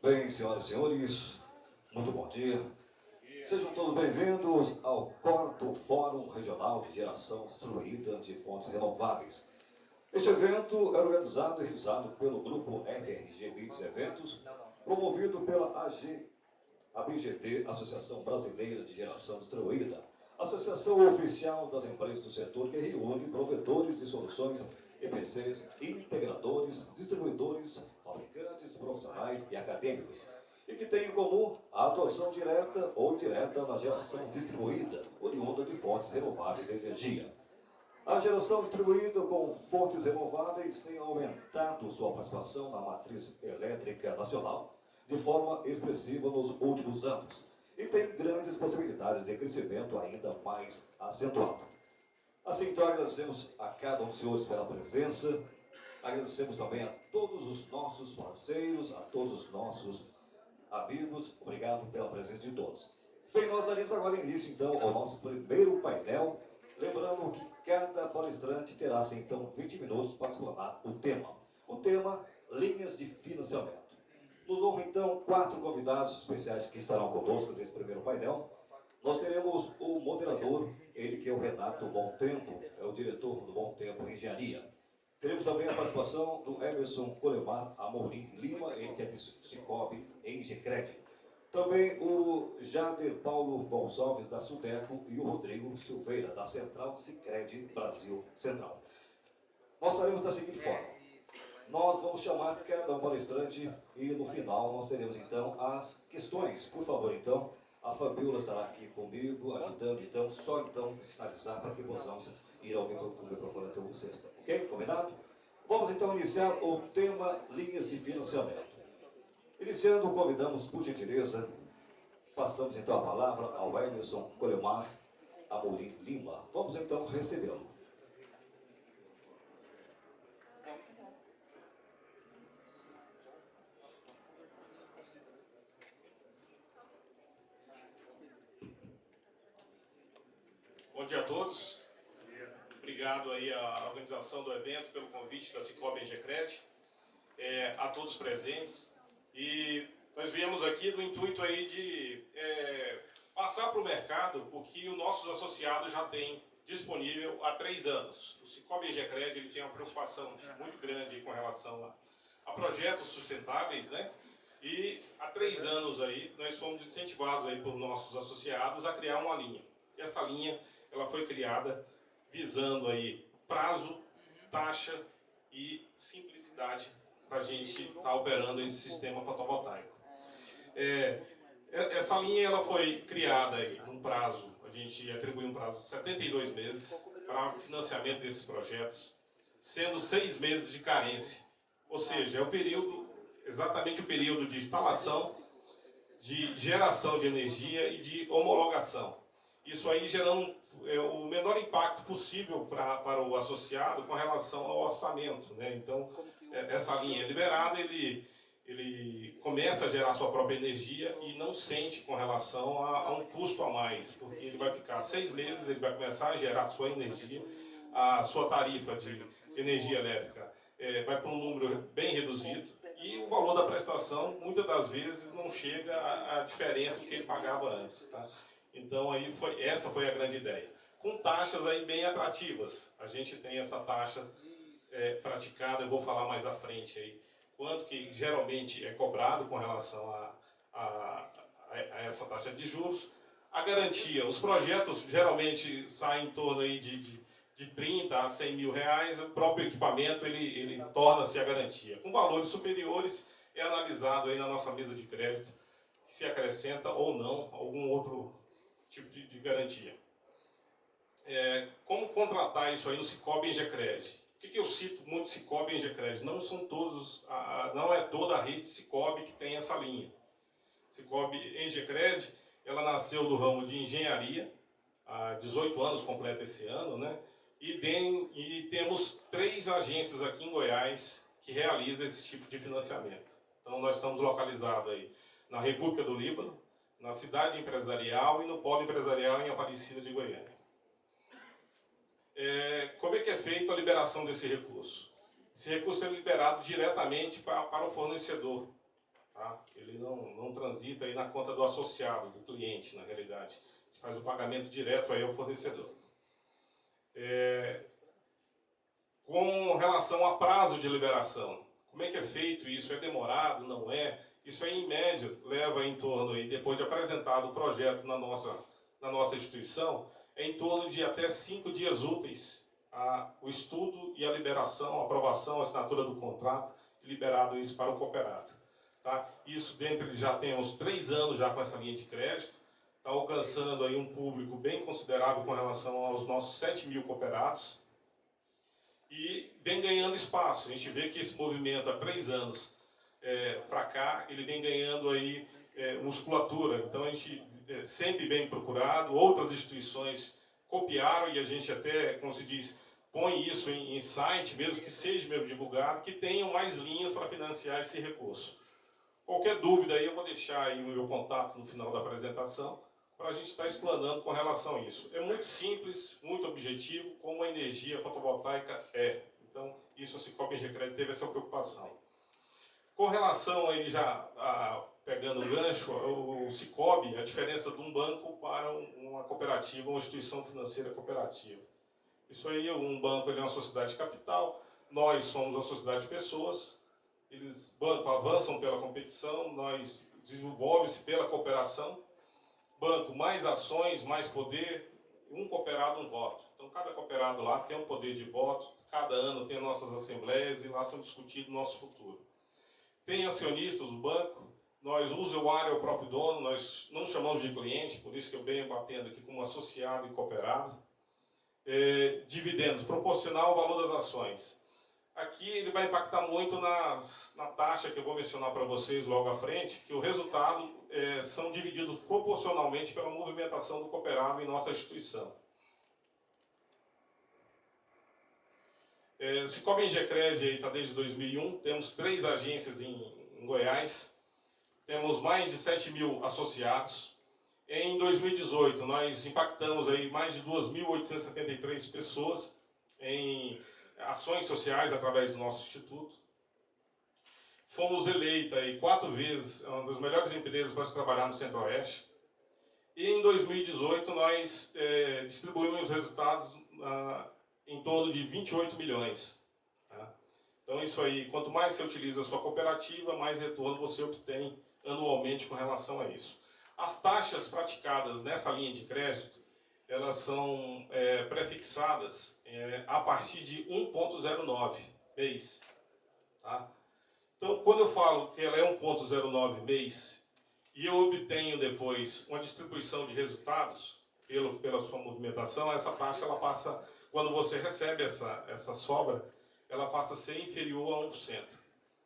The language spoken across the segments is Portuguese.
Bem, senhoras e senhores, muito bom dia. Sejam todos bem-vindos ao 4º Fórum Regional de Geração Distribuída de Fontes Renováveis. Este evento é organizado e realizado pelo Grupo FRG Mitos Eventos, promovido pela ABGD, Associação Brasileira de Geração Distribuída, associação oficial das empresas do setor que reúne provedores de soluções EPCs, integradores, distribuidores, fabricantes, profissionais e acadêmicos, e que tem em comum a atuação direta ou indireta na geração distribuída, oriunda de fontes renováveis de energia. A geração distribuída com fontes renováveis tem aumentado sua participação na matriz elétrica nacional de forma expressiva nos últimos anos e tem grandes possibilidades de crescimento ainda mais acentuado. Assim, então, agradecemos a cada um dos senhores pela presença, agradecemos também a todos os nossos parceiros, a todos os nossos amigos, obrigado pela presença de todos. Bem, nós daremos agora início, então, ao nosso primeiro painel, lembrando que cada palestrante terá, assim, então, 20 minutos para explanar o tema. O tema, linhas de financiamento. Nos honra, então, 4 convidados especiais que estarão conosco nesse primeiro painel. Nós teremos o moderador, ele que é o Renato Bom Tempo, é o diretor do Bom Tempo Engenharia. Teremos também a participação do Emerson Colemar Amorim Lima, ele que é de Cicobi Engecred. Também o Jader Paulo Gonçalves, da Sudeco, e o Rodrigo Silveira, da Central Sicredi Brasil Central. Nós faremos da seguinte forma. Nós vamos chamar cada um palestrante e no final nós teremos então as questões. Por favor, então, a Fabiola estará aqui comigo, ajudando, então, só então sinalizar para que possamos ir ao microfone até o sexto. Ok? Combinado? Vamos então iniciar o tema linhas de financiamento. Iniciando, convidamos, por gentileza, passamos então a palavra ao Emerson Colemar Amorim Lima. Vamos então recebê-lo. Bom dia a todos. Obrigado aí à organização do evento pelo convite da Cicobi Engecred, a todos presentes. E nós viemos aqui do intuito aí de passar para o mercado o que os nossos associados já têm disponível há 3 anos. O Cicobi Engecred ele tem uma preocupação muito grande com relação a projetos sustentáveis, né? E há 3 anos aí nós fomos incentivados aí por nossos associados a criar uma linha. E essa linha ela foi criada visando aí prazo, taxa e simplicidade para a gente estar operando esse sistema fotovoltaico. Essa linha ela foi criada aí num prazo, a gente atribuiu um prazo de 72 meses para o financiamento desses projetos, sendo 6 meses de carência, ou seja, é o período, exatamente o período de instalação, de geração de energia e de homologação. Isso aí gerando o menor impacto possível para o associado com relação ao orçamento, né? Então, essa linha é liberada, ele começa a gerar sua própria energia e não sente com relação a um custo a mais, porque ele vai ficar 6 meses, ele vai começar a gerar sua energia, a sua tarifa de energia elétrica vai para um número bem reduzido e o valor da prestação, muitas das vezes, não chega à diferença do que ele pagava antes, tá? Então, aí essa foi a grande ideia. Com taxas aí bem atrativas. A gente tem essa taxa praticada, eu vou falar mais à frente aí, quanto que geralmente é cobrado com relação a essa taxa de juros. A garantia, os projetos geralmente saem em torno aí de 30 a 100 mil reais, o próprio equipamento ele torna-se a garantia. Com valores superiores, é analisado aí na nossa mesa de crédito se acrescenta ou não algum outro tipo de garantia. Como contratar isso aí no Cicobi Engecred? O que eu cito muito Cicobi Engecred? Não são todos, não é toda a rede Cicobi que tem essa linha. Cicobi Engecred, ela nasceu do ramo de engenharia, há 18 anos completa esse ano, né? E temos 3 agências aqui em Goiás que realizam esse tipo de financiamento. Então nós estamos localizados aí na República do Líbano, na Cidade Empresarial e no Polo Empresarial em Aparecida de Goiânia. Como é que é feita a liberação desse recurso? Esse recurso é liberado diretamente para o fornecedor. Tá? Ele não transita aí na conta do associado, do cliente, na realidade. A gente faz o pagamento direto aí ao fornecedor. Com relação a prazo de liberação, como é que é feito isso? É demorado? Não é? Isso aí, em média, leva em torno, aí, depois de apresentado o projeto na nossa instituição, em torno de até 5 dias úteis o estudo e a liberação, a aprovação, a assinatura do contrato, liberado isso para o cooperado. Tá? Isso dentro de já temos 3 anos já com essa linha de crédito, está alcançando aí um público bem considerável com relação aos nossos 7.000 cooperados, e vem ganhando espaço. A gente vê que esse movimento há 3 anos para cá, ele vem ganhando aí musculatura. Então a gente sempre bem procurado, outras instituições copiaram e a gente até, como se diz, põe isso em site, mesmo que seja mesmo divulgado, que tenham mais linhas para financiar esse recurso. Qualquer dúvida aí eu vou deixar aí o meu contato no final da apresentação, para a gente estar explanando com relação a isso. É muito simples, muito objetivo, como a energia fotovoltaica é. Então, isso a Cicobi Engecred teve essa preocupação. Com relação aí pegando o gancho, o Cicobi, a diferença de um banco para uma cooperativa, uma instituição financeira cooperativa. Isso aí, um banco ele é uma sociedade de capital, nós somos uma sociedade de pessoas, banco avançam pela competição, nós desenvolvemos pela cooperação. Banco, mais ações, mais poder, um cooperado, um voto. Então, cada cooperado lá tem um poder de voto, cada ano tem nossas assembleias e lá são discutidos o nosso futuro. Tem acionistas do banco, nós, o usuário é o próprio dono, nós não chamamos de cliente, por isso que eu venho batendo aqui como associado e cooperado. Dividendos, proporcional ao valor das ações. Aqui ele vai impactar muito na taxa que eu vou mencionar para vocês logo à frente, que o resultado são divididos proporcionalmente pela movimentação do cooperado em nossa instituição. O Cicobi Engecred está desde 2001, temos 3 agências em Goiás, temos mais de 7.000 associados. Em 2018, nós impactamos aí mais de 2.873 pessoas em ações sociais através do nosso instituto. Fomos eleitos aí 4 vezes uma das melhores empresas para se trabalhar no Centro-Oeste. E em 2018 nós distribuímos os resultados em torno de 28 milhões. Tá? Então isso aí, quanto mais você utiliza a sua cooperativa, mais retorno você obtém anualmente com relação a isso. As taxas praticadas nessa linha de crédito, elas são prefixadas a partir de 1,09 mês. Tá? Então, quando eu falo que ela é 1,09 mês e eu obtenho depois uma distribuição de resultados pela sua movimentação, essa taxa ela passa, quando você recebe essa sobra, ela passa a ser inferior a 1%.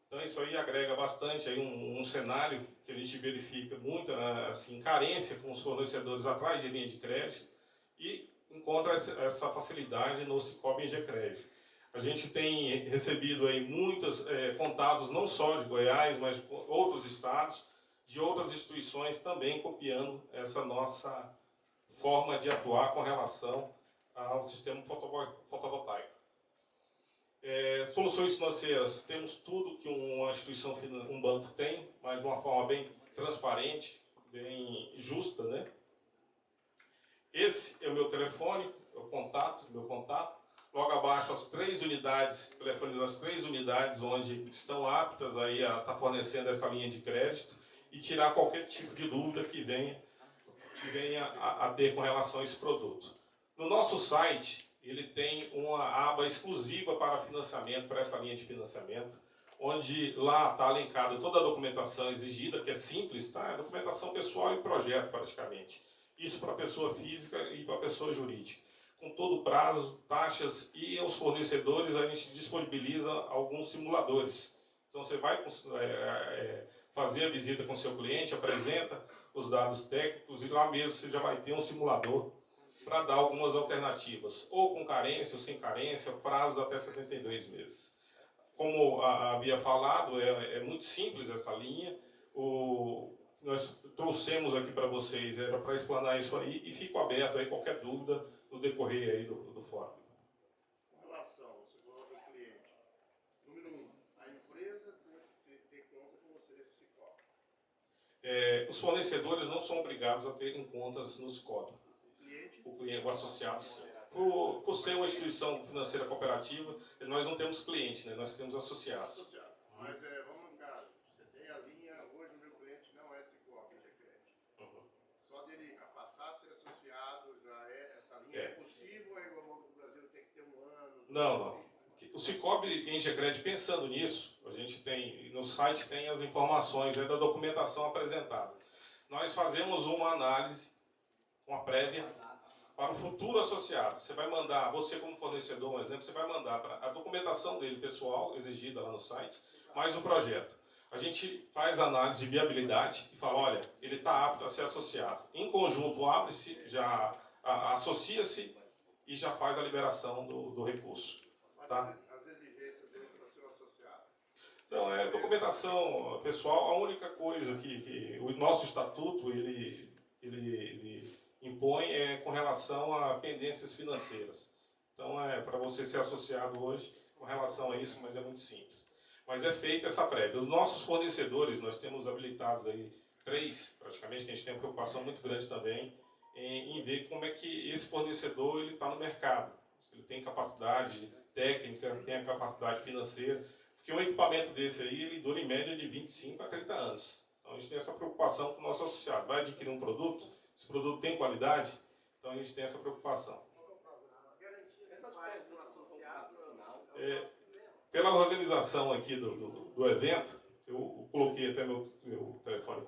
Então, isso aí agrega bastante aí um cenário que a gente verifica muita assim, carência com os fornecedores atrás de linha de crédito, e encontra essa facilidade no Cicobi Engecred. A gente tem recebido aí muitos contatos, não só de Goiás, mas de outros estados, de outras instituições também copiando essa nossa forma de atuar com relação ao sistema fotovoltaico. Soluções financeiras, temos tudo que uma instituição, um banco tem, mas de uma forma bem transparente, bem justa, né? Esse é o meu telefone, meu contato. Logo abaixo as 3 unidades, telefones das 3 unidades onde estão aptas aí a estar fornecendo essa linha de crédito e tirar qualquer tipo de dúvida que venha a ter com relação a esse produto. No nosso site, ele tem uma aba exclusiva para financiamento, para essa linha de financiamento, onde lá está alencada toda a documentação exigida, que é simples, tá? É documentação pessoal e projeto praticamente. Isso para a pessoa física e para a pessoa jurídica. Com todo o prazo, taxas e aos fornecedores, a gente disponibiliza alguns simuladores. Então você vai fazer a visita com o seu cliente, apresenta os dados técnicos e lá mesmo você já vai ter um simulador para dar algumas alternativas, ou com carência ou sem carência, prazos até 72 meses. Como havia falado, é muito simples essa linha. Nós trouxemos aqui para vocês, era para explanar isso aí, e fico aberto aí qualquer dúvida no decorrer aí do fórum. Com relação, você falou do cliente. Número 1, a empresa tem que ter conta com você, Cicobi. Os fornecedores não são obrigados a ter em contas no Cicobi. O cliente, o associado, sim. Por ser uma instituição financeira cooperativa, nós não temos cliente, né? Nós temos associados. Mas vamos no caso, você tem a linha, hoje o meu cliente não é Cicobi, só dele passar a ser associado, essa linha é possível, aí o Banco do Brasil tem que ter um ano? Não. O Cicobi Engecred, pensando nisso, a gente tem, no site tem as informações da documentação apresentada. Nós fazemos uma análise, uma prévia, para o futuro associado. Você vai mandar, você como fornecedor, um exemplo, você vai mandar para a documentação dele pessoal, exigida lá no site, mais o projeto. A gente faz análise de viabilidade e fala, olha, ele está apto a ser associado. Em conjunto, abre-se, já associa-se e já faz a liberação do recurso. Tá? As exigências dele para ser associado? Não, é documentação pessoal. A única coisa que o nosso estatuto ele impõe com relação a pendências financeiras. Então, para você ser associado hoje com relação a isso, mas é muito simples. Mas é feita essa prévia. Os nossos fornecedores, nós temos habilitados aí 3, praticamente, que a gente tem uma preocupação muito grande também em ver como é que esse fornecedor ele está no mercado. Se ele tem capacidade técnica, tem a capacidade financeira. Porque um equipamento desse aí, ele dura em média de 25 a 30 anos. Então, a gente tem essa preocupação com o nosso associado. Vai adquirir um produto, esse produto tem qualidade, então a gente tem essa preocupação. Pela organização aqui do evento, eu coloquei até meu telefone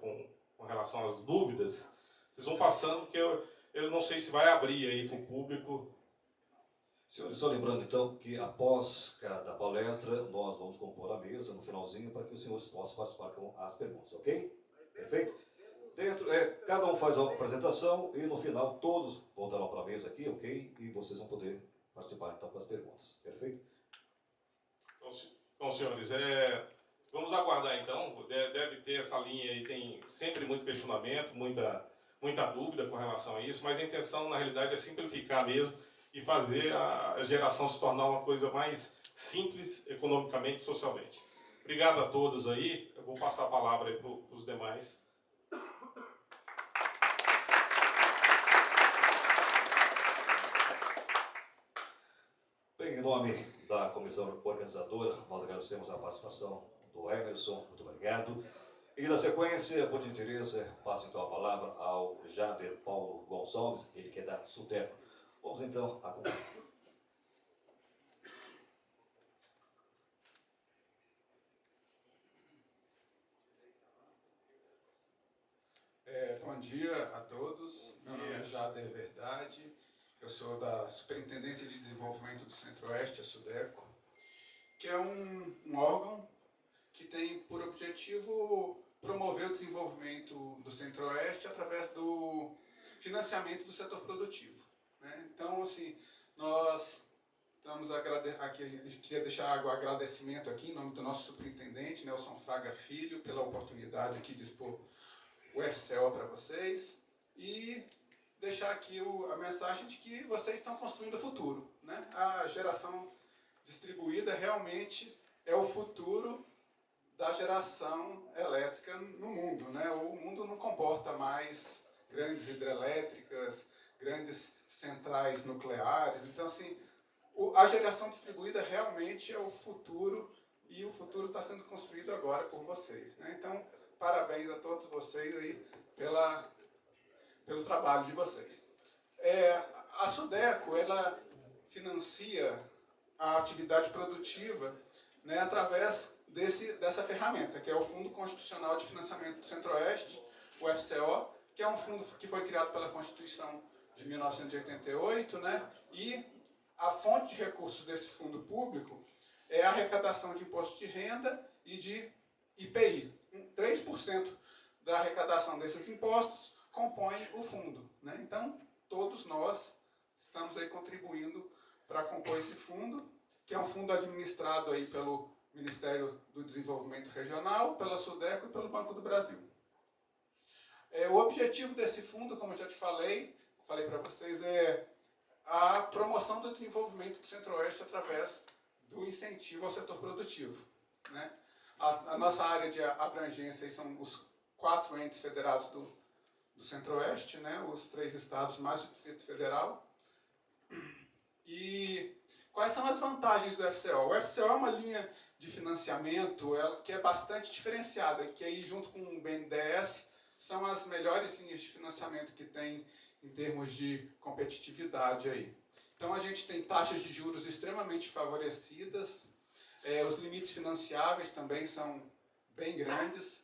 com relação às dúvidas, vocês vão passando, porque eu não sei se vai abrir aí para o público. Senhores, só lembrando então que após cada palestra, nós vamos compor a mesa no finalzinho para que os senhores possam participar com as perguntas, ok? Perfeito? Cada um faz uma apresentação e no final todos voltarão para a mesa aqui, ok? E vocês vão poder participar então com as perguntas, perfeito? Então senhores, vamos aguardar então, deve ter essa linha aí, tem sempre muito questionamento, muita dúvida com relação a isso, mas a intenção na realidade é simplificar mesmo e fazer a geração se tornar uma coisa mais simples economicamente e socialmente. Obrigado a todos aí, eu vou passar a palavra aí para os demais. Bem, em nome da comissão organizadora, nós agradecemos a participação do Emerson, muito obrigado. E na sequência, por gentileza, passo então a palavra ao Jader Paulo Gonçalves, ele que é da Sudeco. Vamos então acompanhar. Bom dia a todos, meu nome é Jader Verdade, eu sou da Superintendência de Desenvolvimento do Centro-Oeste, a Sudeco, que é um órgão que tem por objetivo promover o desenvolvimento do Centro-Oeste através do financiamento do setor produtivo, né? Então, assim, nós estamos aqui, a gente queria deixar o agradecimento aqui em nome do nosso superintendente, Nelson Fraga Filho, pela oportunidade aqui de expor o FCO para vocês e deixar aqui a mensagem de que vocês estão construindo o futuro, né? A geração distribuída realmente é o futuro da geração elétrica no mundo, né? O mundo não comporta mais grandes hidrelétricas, grandes centrais nucleares. Então, assim, a geração distribuída realmente é o futuro e o futuro está sendo construído agora por vocês, né? Então, parabéns a todos vocês aí pelo trabalho de vocês. A Sudeco, ela financia a atividade produtiva, né, através dessa ferramenta, que é o Fundo Constitucional de Financiamento do Centro-Oeste, o FCO, que é um fundo que foi criado pela Constituição de 1988, né, e a fonte de recursos desse fundo público é a arrecadação de imposto de renda e de IPI. 3% da arrecadação desses impostos compõe o fundo, né? Então, todos nós estamos aí contribuindo para compor esse fundo, que é um fundo administrado aí pelo Ministério do Desenvolvimento Regional, pela Sudeco e pelo Banco do Brasil. O objetivo desse fundo, como eu já te falei para vocês, é a promoção do desenvolvimento do Centro-Oeste através do incentivo ao setor produtivo, né? A nossa área de abrangência são os 4 entes federados do Centro-Oeste, né, os 3 estados mais o Distrito Federal. E quais são as vantagens do FCO? O FCO é uma linha de financiamento que é bastante diferenciada, que aí junto com o BNDES são as melhores linhas de financiamento que tem em termos de competitividade aí. Então a gente tem taxas de juros extremamente favorecidas, os limites financiáveis também são bem grandes,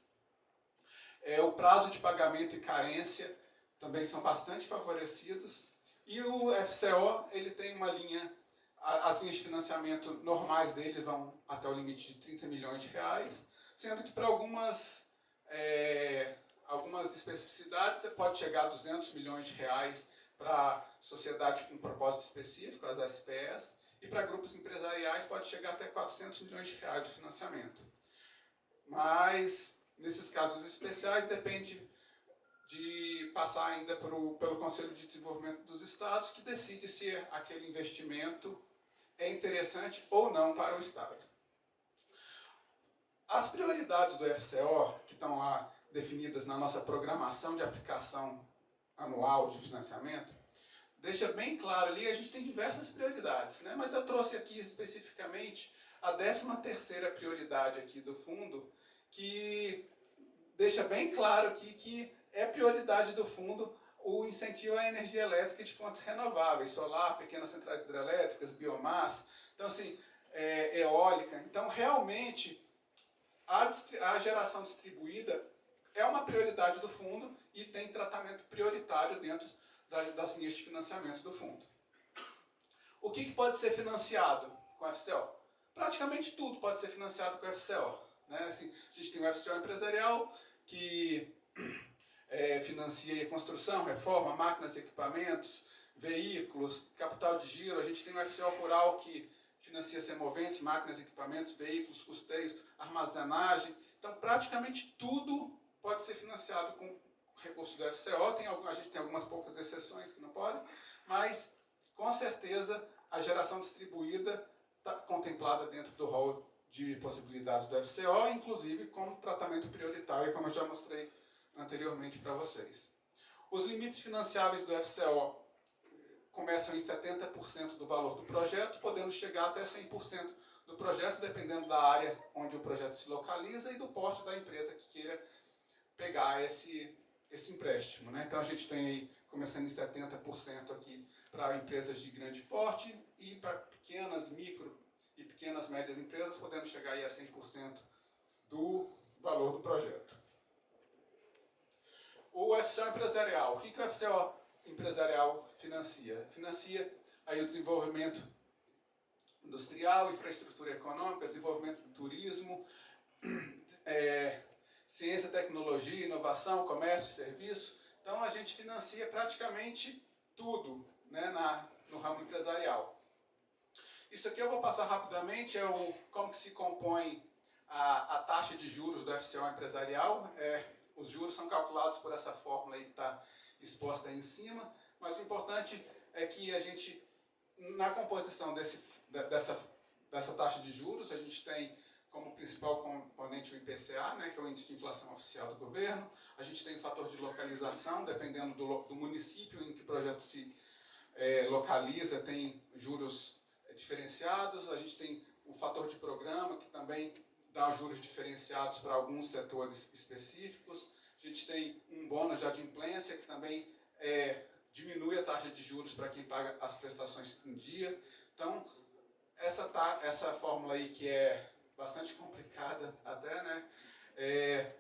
o prazo de pagamento e carência também são bastante favorecidos, e o FCO ele tem uma linha, as linhas de financiamento normais dele vão até o limite de 30 milhões de reais, sendo que para algumas especificidades você pode chegar a 200 milhões de reais para sociedade com propósito específico, as SPS, e para grupos empresariais pode chegar até 400 milhões de reais de financiamento. Mas, nesses casos especiais, depende de passar ainda pelo Conselho de Desenvolvimento dos Estados, que decide se aquele investimento é interessante ou não para o Estado. As prioridades do FCO, que estão lá definidas na nossa programação de aplicação anual de financiamento, deixa bem claro ali, a gente tem diversas prioridades, né? Mas eu trouxe aqui especificamente a 13ª prioridade aqui do fundo, que deixa bem claro aqui que é prioridade do fundo o incentivo à energia elétrica de fontes renováveis, solar, pequenas centrais hidrelétricas, biomassa, então assim, eólica. Então realmente a geração distribuída é uma prioridade do fundo e tem tratamento prioritário dentro das linhas de financiamento do fundo. O que pode ser financiado com o FCO? Praticamente tudo pode ser financiado com o FCO. Né? Assim, a gente tem o FCO empresarial, que financia construção, reforma, máquinas e equipamentos, veículos, capital de giro. A gente tem o FCO rural, que financia semoventes, máquinas, equipamentos, veículos, custeios, armazenagem. Então, praticamente tudo pode ser financiado com recurso do FCO. A gente tem algumas poucas exceções que não podem, mas, com certeza, a geração distribuída está contemplada dentro do rol de possibilidades do FCO, inclusive com tratamento prioritário, como eu já mostrei anteriormente para vocês. Os limites financiáveis do FCO começam em 70% do valor do projeto, podendo chegar até 100% do projeto, dependendo da área onde o projeto se localiza e do porte da empresa que queira pegar esse empréstimo. Né? Então a gente tem aí, começando em 70% aqui para empresas de grande porte e para pequenas, micro e pequenas, médias empresas, podendo chegar aí a 100% do valor do projeto. O FCO empresarial. O que o FCO empresarial financia? Financia aí o desenvolvimento industrial, infraestrutura econômica, desenvolvimento do turismo, ciência, tecnologia, inovação, comércio e serviço. Então a gente financia praticamente tudo, né, no ramo empresarial. Isso aqui eu vou passar rapidamente, como que se compõe a taxa de juros do FCO empresarial. Os juros são calculados por essa fórmula aí que está exposta aí em cima, mas o importante é que a gente, na composição dessa taxa de juros, a gente tem como principal componente o IPCA, né, que é o Índice de Inflação Oficial do Governo. A gente tem o fator de localização, dependendo do município em que o projeto se localiza, tem juros diferenciados. A gente tem o fator de programa, que também dá juros diferenciados para alguns setores específicos. A gente tem um bônus de adimplência, que também diminui a taxa de juros para quem paga as prestações em dia. Então, essa fórmula aí, que é bastante complicada até, né?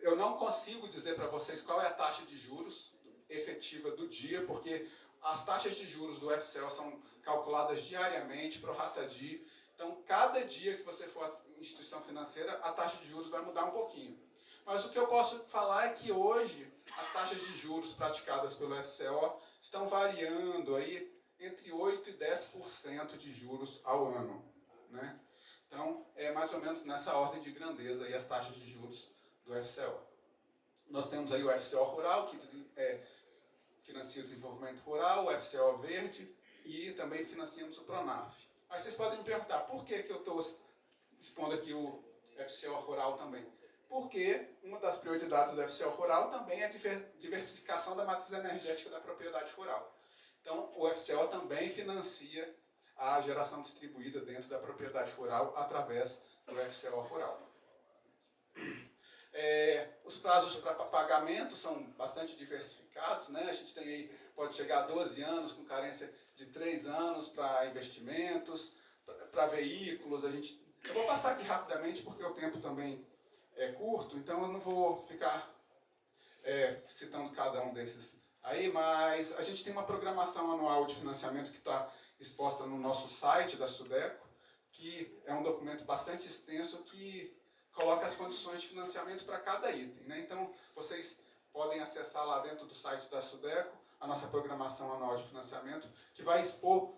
Eu não consigo dizer para vocês qual é a taxa de juros efetiva do dia, porque as taxas de juros do FCO são calculadas diariamente, pro rata dia. Então, cada dia que você for instituição financeira, a taxa de juros vai mudar um pouquinho. Mas o que eu posso falar é que hoje as taxas de juros praticadas pelo FCO estão variando aí entre 8% e 10% de juros ao ano, né? Então, é mais ou menos nessa ordem de grandeza aí as taxas de juros do FCO. Nós temos aí o FCO Rural, que financia o desenvolvimento rural, o FCO Verde, e também financiamos o Pronaf. Aí vocês podem me perguntar, por que eu estou expondo aqui o FCO Rural também? porque uma das prioridades do FCO Rural também é a diversificação da matriz energética da propriedade rural. Então, o FCO também financia a geração distribuída dentro da propriedade rural através do FCO Rural. Os prazos para pagamento são bastante diversificados, né? A gente tem aí, pode chegar a 12 anos, com carência de 3 anos para investimentos, para veículos. Eu vou passar aqui rapidamente, porque o tempo também é curto, então eu não vou ficar citando cada um desses aí, mas a gente tem uma programação anual de financiamento que está exposta no nosso site da Sudeco, que é um documento bastante extenso que coloca as condições de financiamento para cada item, né? Então, vocês podem acessar lá dentro do site da Sudeco a nossa programação anual de financiamento, que vai expor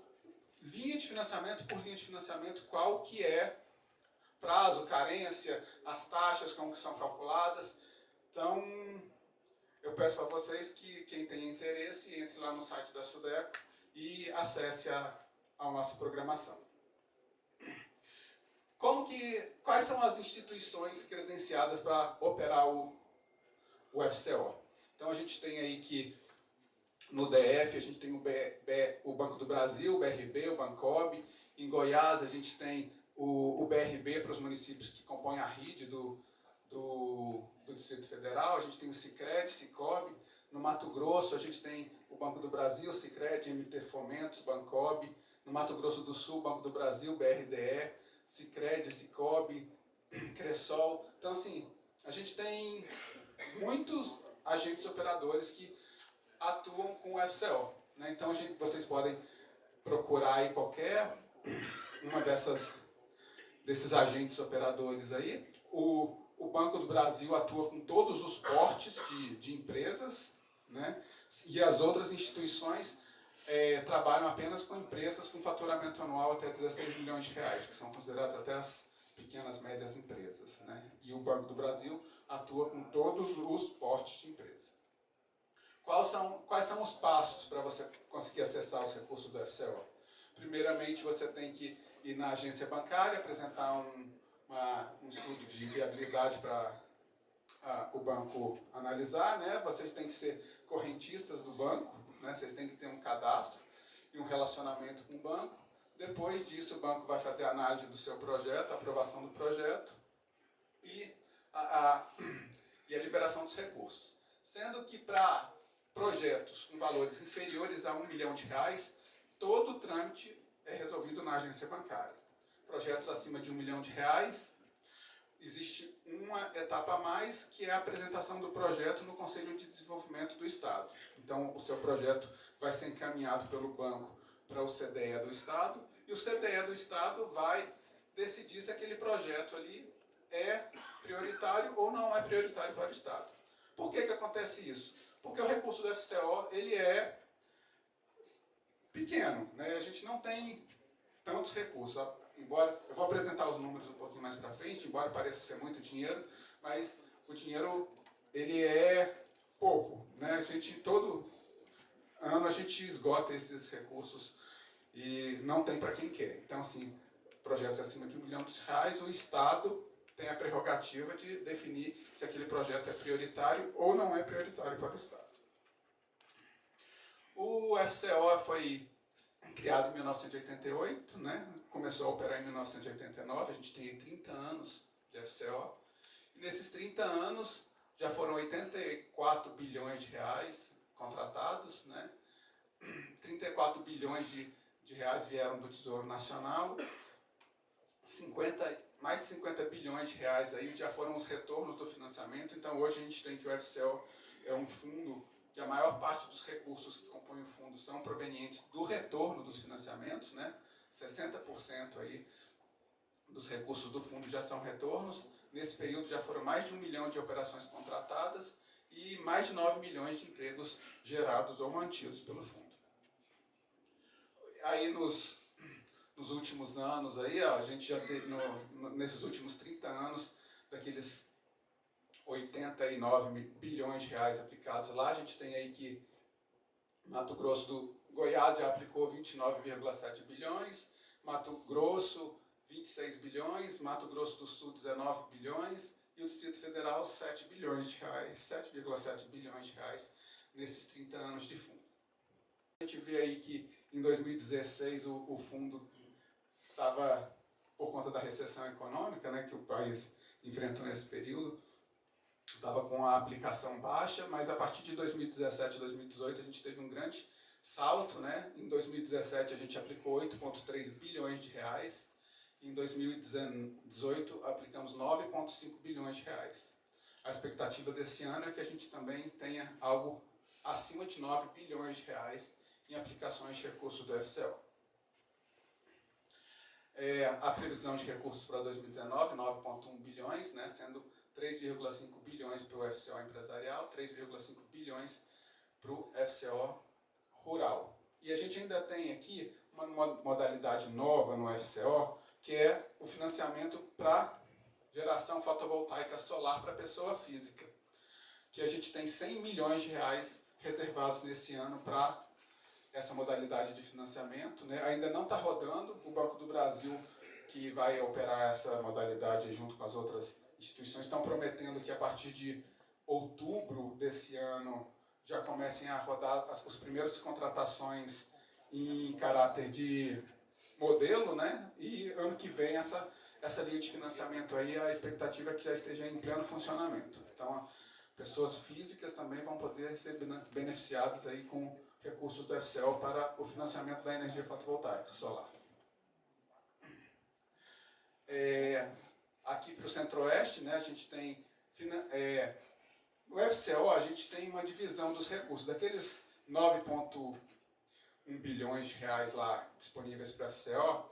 linha de financiamento por linha de financiamento, qual que é prazo, carência, as taxas, como que são calculadas. Então, eu peço para vocês que, quem tem interesse, entre lá no site da Sudeco e acesse a nossa programação. Quais são as instituições credenciadas para operar o FCO? Então, a gente tem aí que, no DF, a gente tem o Banco do Brasil, o BRB, o Bancob. Em Goiás, a gente tem o BRB para os municípios que compõem a RID do Distrito Federal. A gente tem o Sicredi, Sicob. No Mato Grosso, a gente tem o Banco do Brasil, Sicredi, MT Fomentos, Bancob. No Mato Grosso do Sul, Banco do Brasil, BRDE, Sicredi, Sicob, Cressol. Então, assim, a gente tem muitos agentes operadores que atuam com o FCO, né? Então, vocês podem procurar aí qualquer uma desses agentes operadores aí. O Banco do Brasil atua com todos os portes de empresas, né? E as outras instituições trabalham apenas com empresas com faturamento anual até 16 milhões de reais, que são consideradas até as pequenas, médias empresas, né? E o Banco do Brasil atua com todos os portes de empresa. Quais são os passos para você conseguir acessar os recursos do FCO? Primeiramente, você tem que ir na agência bancária, apresentar um estudo de viabilidade para o banco analisar, né? Vocês têm que ser correntistas do banco, né? Vocês têm que ter um cadastro e um relacionamento com o banco. Depois disso, o banco vai fazer a análise do seu projeto, a aprovação do projeto e a liberação dos recursos. Sendo que para projetos com valores inferiores a R$1 milhão, todo o trâmite é resolvido na agência bancária. Projetos acima de R$1 milhão, existe uma etapa a mais, que é a apresentação do projeto no Conselho de Desenvolvimento do Estado. Então, o seu projeto vai ser encaminhado pelo banco para o CDE do Estado, e o CDE do Estado vai decidir se aquele projeto ali é prioritário ou não é prioritário para o Estado. Por que acontece isso? Porque o recurso do FCO, ele é pequeno, né? A gente não tem tantos recursos. Embora, eu vou apresentar os números um pouquinho mais para frente, embora pareça ser muito dinheiro, mas o dinheiro, ele é pouco, né? Todo ano a gente esgota esses recursos e não tem para quem quer. Então, assim, projetos acima de R$1 milhão, o Estado tem a prerrogativa de definir se aquele projeto é prioritário ou não é prioritário para o Estado. O FCO foi criado em 1988, né? Começou a operar em 1989, a gente tem 30 anos de FCO. E nesses 30 anos já foram 84 bilhões de reais contratados, né? 34 bilhões de reais vieram do Tesouro Nacional, mais de 50 bilhões de reais aí já foram os retornos do financiamento. Então hoje a gente tem que o FCO é um fundo que a maior parte dos recursos que compõem o fundo são provenientes do retorno dos financiamentos, né? 60% aí dos recursos do fundo já são retornos. Nesse período já foram mais de 1 milhão de operações contratadas e mais de 9 milhões de empregos gerados ou mantidos pelo fundo. Aí nos últimos anos, aí, ó, a gente já teve, nesses últimos 30 anos, daqueles 89 bilhões de reais aplicados lá, a gente tem aí que Goiás já aplicou 29,7 bilhões, Mato Grosso 26 bilhões, Mato Grosso do Sul 19 bilhões, e o Distrito Federal 7 bilhões de reais, 7,7 bilhões de reais nesses 30 anos de fundo. A gente vê aí que em 2016 o fundo estava, por conta da recessão econômica, né, que o país enfrentou nesse período, estava com a aplicação baixa, mas a partir de 2017 e 2018 a gente teve um grande salto, né? Em 2017 a gente aplicou 8,3 bilhões de reais, em 2018 aplicamos 9,5 bilhões de reais. A expectativa desse ano é que a gente também tenha algo acima de 9 bilhões de reais em aplicações de recursos do FCO. A previsão de recursos para 2019, 9,1 bilhões, né, sendo 3,5 bilhões para o FCO empresarial, 3,5 bilhões para o FCO rural. E a gente ainda tem aqui uma modalidade nova no FCO, que é o financiamento para geração fotovoltaica solar para pessoa física, que a gente tem 100 milhões de reais reservados nesse ano para essa modalidade de financiamento, né? Ainda não está rodando, o Banco do Brasil, que vai operar essa modalidade junto com as outras instituições, estão prometendo que a partir de outubro desse ano já comecem a rodar as primeiras contratações em caráter de modelo, né? E ano que vem essa linha de financiamento aí, a expectativa é que já esteja em pleno funcionamento. Então, pessoas físicas também vão poder ser beneficiadas aí com recursos do FCO para o financiamento da energia fotovoltaica solar. Aqui para o Centro-Oeste, né, a gente tem no FCO a gente tem uma divisão dos recursos. Daqueles 9,1 bilhões de reais lá disponíveis para o FCO,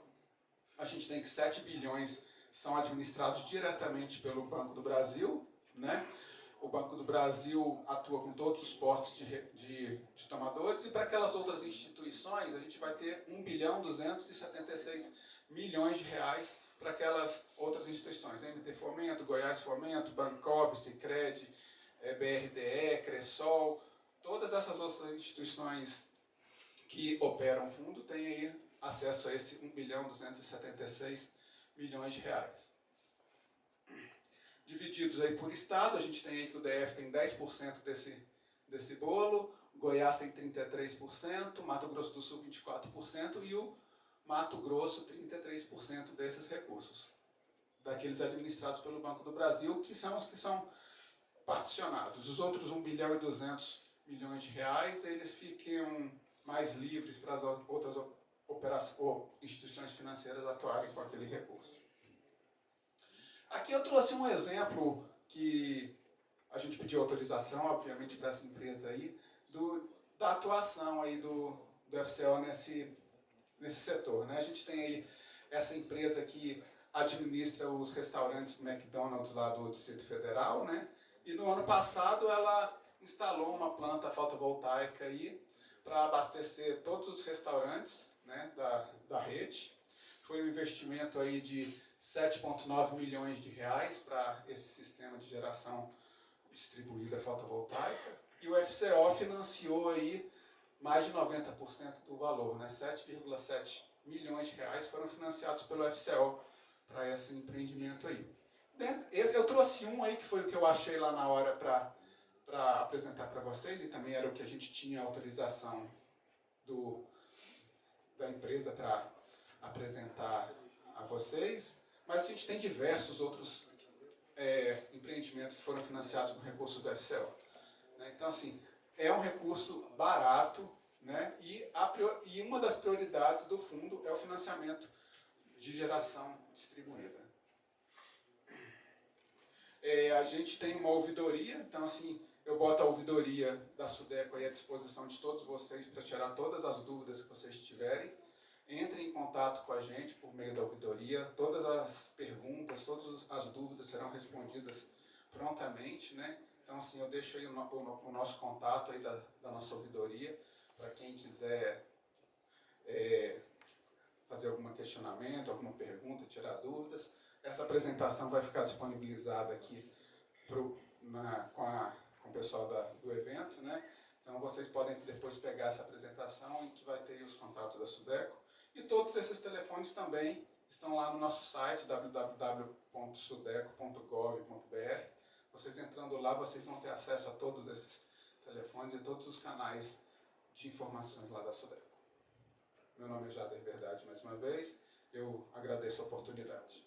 a gente tem que 7 bilhões são administrados diretamente pelo Banco do Brasil, né? O Banco do Brasil atua com todos os portos de tomadores, e para aquelas outras instituições a gente vai ter 1 bilhão 276 milhões de reais para aquelas outras instituições, MT Fomento, Goiás Fomento, Bancob, Sicredi, BRDE, Cressol, todas essas outras instituições que operam o fundo têm aí acesso a esse 1 bilhão 276 milhões de reais. Divididos aí por estado, a gente tem aí que o DF tem 10% desse bolo, Goiás tem 33%, Mato Grosso do Sul 24% e o Mato Grosso 33% desses recursos, daqueles administrados pelo Banco do Brasil, que são os que são particionados. Os outros 1 bilhão e 200 milhões de reais, eles ficam mais livres para as outras instituições financeiras atuarem com aquele recurso. Aqui eu trouxe um exemplo que a gente pediu autorização, obviamente, para essa empresa aí, da atuação aí do FCO nesse setor, né? A gente tem aí essa empresa que administra os restaurantes McDonald's lá do Distrito Federal, né? E no ano passado ela instalou uma planta fotovoltaica aí para abastecer todos os restaurantes, né, da rede. Foi um investimento aí de 7,9 milhões de reais para esse sistema de geração distribuída fotovoltaica. E o FCO financiou aí mais de 90% do valor, né? 7,7 milhões de reais foram financiados pelo FCO para esse empreendimento aí. Eu trouxe um aí que foi o que eu achei lá na hora para apresentar para vocês, e também era o que a gente tinha autorização da empresa para apresentar a vocês, mas a gente tem diversos outros empreendimentos que foram financiados com recursos do FCO. Né? Então, assim, é um recurso barato, né? E uma das prioridades do fundo é o financiamento de geração distribuída. A gente tem uma ouvidoria, então, assim, eu boto a ouvidoria da SUDECO aí à disposição de todos vocês para tirar todas as dúvidas que vocês tiverem. Entrem em contato com a gente por meio da ouvidoria, todas as perguntas, todas as dúvidas serão respondidas prontamente, né? Então, assim, eu deixo aí o nosso contato aí da nossa ouvidoria, para quem quiser fazer algum questionamento, alguma pergunta, tirar dúvidas. Essa apresentação vai ficar disponibilizada aqui com o pessoal do evento, né? Então, vocês podem depois pegar essa apresentação, em que vai ter os contatos da SUDECO. E todos esses telefones também estão lá no nosso site, www.sudeco.gov.br. Vocês entrando lá, vocês vão ter acesso a todos esses telefones e todos os canais de informações lá da Sudeco. Meu nome é Jader Verdade, mais uma vez. Eu agradeço a oportunidade.